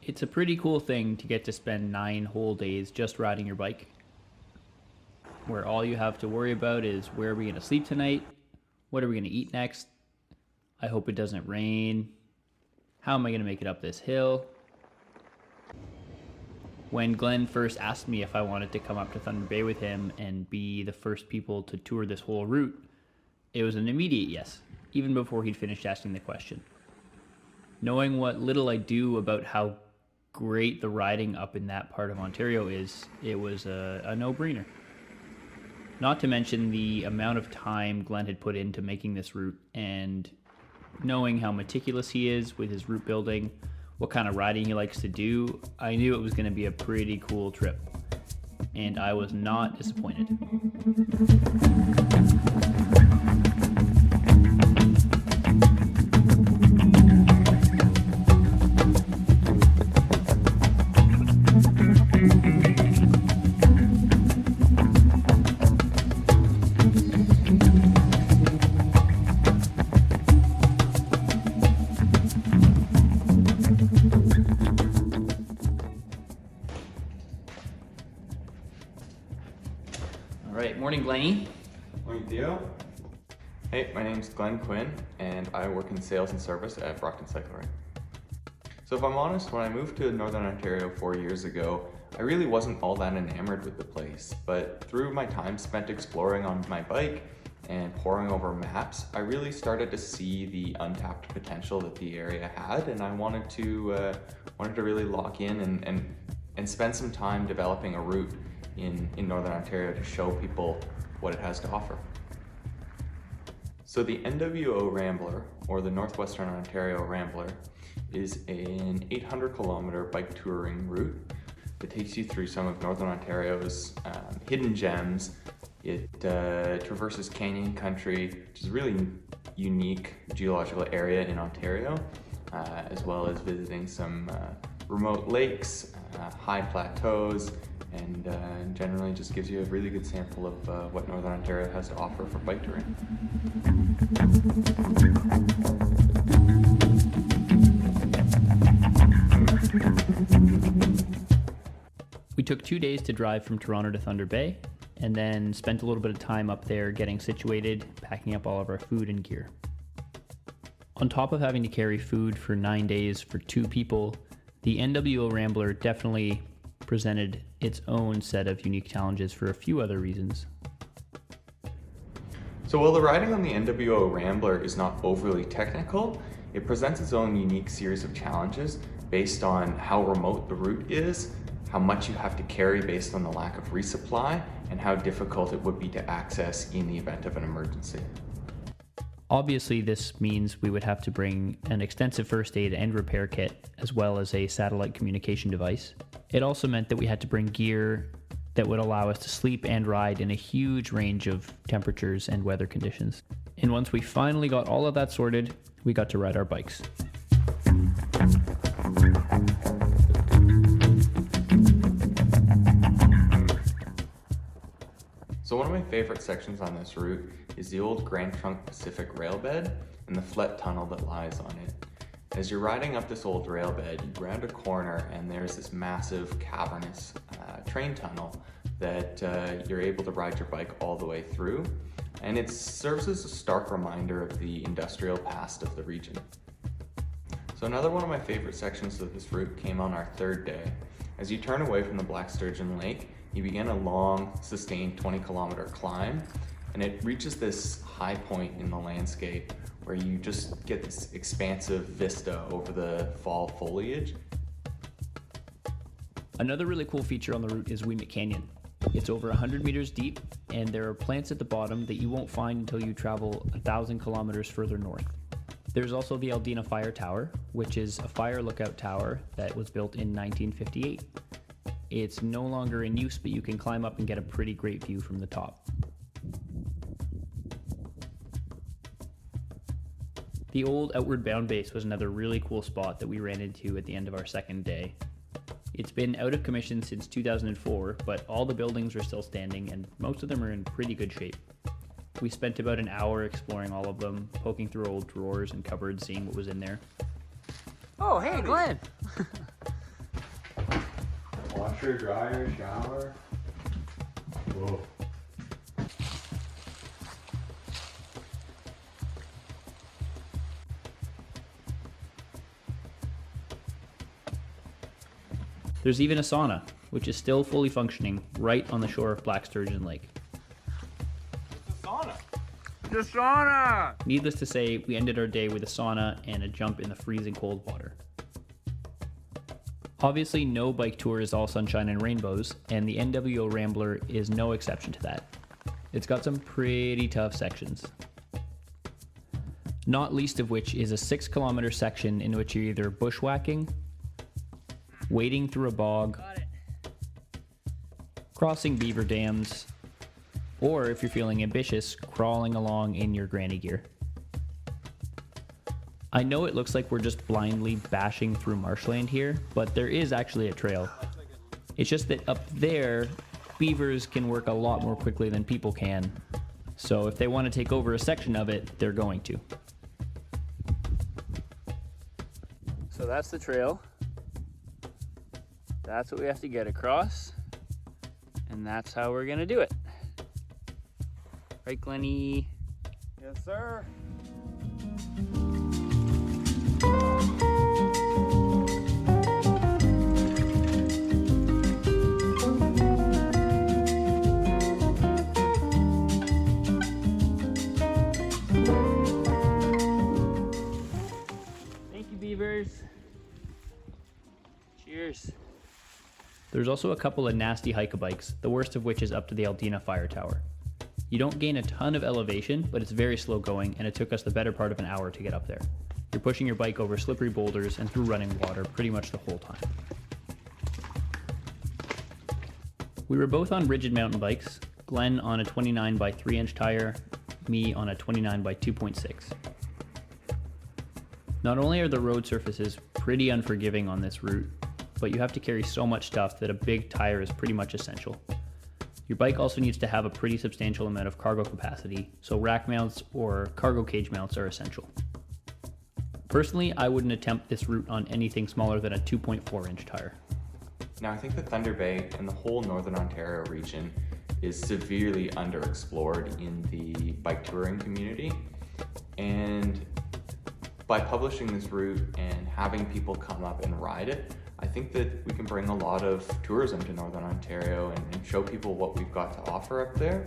It's a pretty cool thing to get to spend 9 whole days just riding your bike, where all you have to worry about is where are we going to sleep tonight, what are we going to eat next, I hope it doesn't rain, how am I going to make it up this hill. When Glen first asked me if I wanted to come up to Thunder Bay with him and be the first people to tour this whole route, it was an immediate yes, even before he'd finished asking the question. Knowing what little I do about how great the riding up in that part of Ontario is, it was a no-brainer. Not to mention the amount of time Glen had put into making this route, and knowing how meticulous he is with his route building, what kind of riding he likes to do, I knew it was going to be a pretty cool trip. And I was not disappointed. Morning, Glenny. Morning, Theo. Hey, my name's Glen Quinn, and I work in sales and service at Brockton Cyclery. So if I'm honest, when I moved to Northern Ontario 4 years ago, I really wasn't all that enamored with the place, but through my time spent exploring on my bike and poring over maps, I really started to see the untapped potential that the area had, and I wanted to really lock in and spend some time developing a route in Northern Ontario to show people what it has to offer. So the NWO Rambler, or the Northwestern Ontario Rambler, is an 800 kilometer bike touring route that takes you through some of Northern Ontario's hidden gems. It traverses canyon country, which is a really unique geological area in Ontario, as well as visiting some remote lakes, high plateaus, and generally just gives you a really good sample of what Northern Ontario has to offer for bike touring. We took 2 days to drive from Toronto to Thunder Bay, and then spent a little bit of time up there getting situated, packing up all of our food and gear. On top of having to carry food for 9 days for 2 people, the NWO Rambler definitely presented its own set of unique challenges for a few other reasons. So while the riding on the NWO Rambler is not overly technical, it presents its own unique series of challenges based on how remote the route is, how much you have to carry based on the lack of resupply, and how difficult it would be to access in the event of an emergency. Obviously, this means we would have to bring an extensive first aid and repair kit, as well as a satellite communication device. It also meant that we had to bring gear that would allow us to sleep and ride in a huge range of temperatures and weather conditions. And once we finally got all of that sorted, we got to ride our bikes. So one of my favorite sections on this route is the old Grand Trunk Pacific railbed and the Flett tunnel that lies on it. As you're riding up this old railbed, you round a corner and there's this massive cavernous train tunnel that you're able to ride your bike all the way through. And it serves as a stark reminder of the industrial past of the region. So another one of my favorite sections of this route came on our 3rd day. As you turn away from the Black Sturgeon Lake, you begin a long, sustained 20-kilometer climb, and it reaches this high point in the landscape where you just get this expansive vista over the fall foliage. Another really cool feature on the route is Wee Canyon. It's over 100 meters deep, and there are plants at the bottom that you won't find until you travel 1,000 kilometers further north. There's also the Aldena Fire Tower, which is a fire lookout tower that was built in 1958. It's no longer in use, but you can climb up and get a pretty great view from the top. The old Outward Bound base was another really cool spot that we ran into at the end of our 2nd day. It's been out of commission since 2004, but all the buildings are still standing and most of them are in pretty good shape. We spent about an hour exploring all of them, poking through old drawers and cupboards, seeing what was in there. Oh, hey, Glenn! Washer, dryer, shower. Whoa. There's even a sauna, which is still fully functioning right on the shore of Black Sturgeon Lake. It's a sauna! The sauna! Needless to say, we ended our day with a sauna and a jump in the freezing cold water. Obviously, no bike tour is all sunshine and rainbows, and the NWO Rambler is no exception to that. It's got some pretty tough sections. Not least of which is a 6-kilometer section in which you're either bushwhacking, wading through a bog, crossing beaver dams, or if you're feeling ambitious, crawling along in your granny gear. I know it looks like we're just blindly bashing through marshland here, but there is actually a trail. It's just that up there, beavers can work a lot more quickly than people can. So if they want to take over a section of it, they're going to. So that's the trail. That's what we have to get across. And that's how we're gonna do it. Right, Glenny? Yes, sir. Thank you, beavers. Cheers. There's also a couple of nasty hike-a-bikes, the worst of which is up to the Aldena fire tower. You don't gain a ton of elevation, but it's very slow going, and it took us the better part of an hour to get up there. You're pushing your bike over slippery boulders and through running water pretty much the whole time. We were both on rigid mountain bikes, Glen on a 29 by 3-inch tire, me on a 29 by 2.6. Not only are the road surfaces pretty unforgiving on this route, but you have to carry so much stuff that a big tire is pretty much essential. Your bike also needs to have a pretty substantial amount of cargo capacity, so rack mounts or cargo cage mounts are essential. Personally, I wouldn't attempt this route on anything smaller than a 2.4-inch tire. Now, I think that Thunder Bay and the whole Northern Ontario region is severely underexplored in the bike touring community. And by publishing this route and having people come up and ride it, I think that we can bring a lot of tourism to Northern Ontario and show people what we've got to offer up there.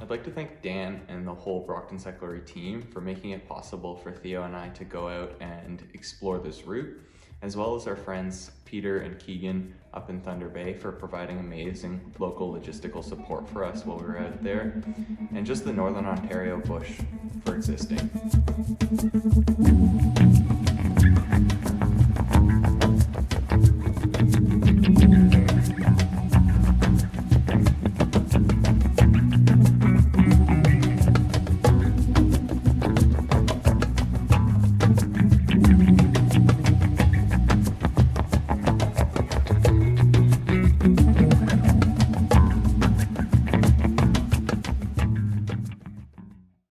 I'd like to thank Dan and the whole Brockton Cyclery team for making it possible for Theo and I to go out and explore this route, as well as our friends Peter and Keegan up in Thunder Bay for providing amazing local logistical support for us while we were out there, and just the Northern Ontario bush for existing.